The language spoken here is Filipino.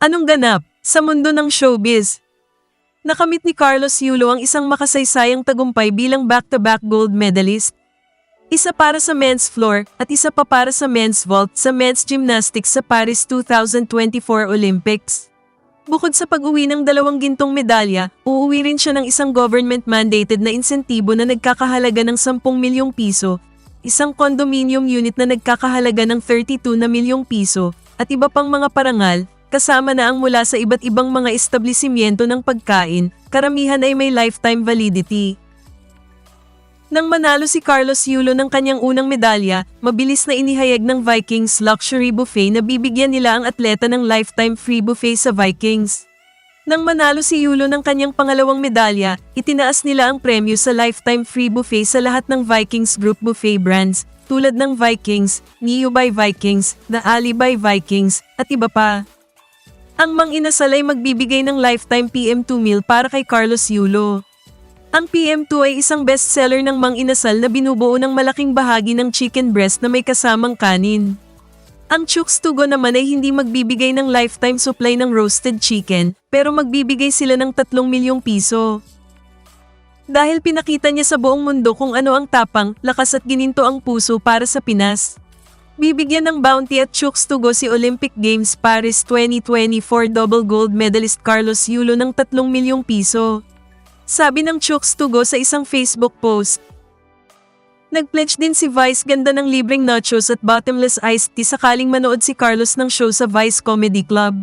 Anong ganap sa mundo ng showbiz? Nakamit ni Carlos Yulo ang isang makasaysayang tagumpay bilang back-to-back gold medalist. Isa para sa men's floor at isa pa para sa men's vault sa men's gymnastics sa Paris 2024 Olympics. Bukod sa pag-uwi ng 2 gintong medalya, uuwi rin siya ng isang government-mandated na insentibo na nagkakahalaga ng 10 milyong piso, isang condominium unit na nagkakahalaga ng 32 na milyong piso, at iba pang mga parangal, kasama na ang mula sa iba't ibang mga establishmento ng pagkain, karamihan ay may lifetime validity. Nang manalo si Carlos Yulo ng kanyang unang medalya, mabilis na inihayag ng Vikings Luxury Buffet na bibigyan nila ang atleta ng lifetime free buffet sa Vikings. Nang manalo si Yulo ng kanyang pangalawang medalya, itinaas nila ang premyo sa lifetime free buffet sa lahat ng Vikings Group buffet brands, tulad ng Vikings, Neo by Vikings, The Ali by Vikings, at iba pa. Ang Mang Inasal ay magbibigay ng lifetime PM2 meal para kay Carlos Yulo. Ang PM2 ay isang bestseller ng Mang Inasal na binubuo ng malaking bahagi ng chicken breast na may kasamang kanin. Ang Chooks to Go naman ay hindi magbibigay ng lifetime supply ng roasted chicken, pero magbibigay sila ng 3 milyong piso. Dahil pinakita niya sa buong mundo kung ano ang tapang, lakas at gininto ang puso para sa Pinas. Bibigyan ng bounty at Chooks to Go si Olympic Games Paris 2024 double gold medalist Carlos Yulo ng 3 milyong piso. Sabi ng Chooks to Go sa isang Facebook post. Nag-pledge din si Vice Ganda ng libreng nachos at bottomless iced tea sakaling manood si Carlos ng show sa Vice Comedy Club.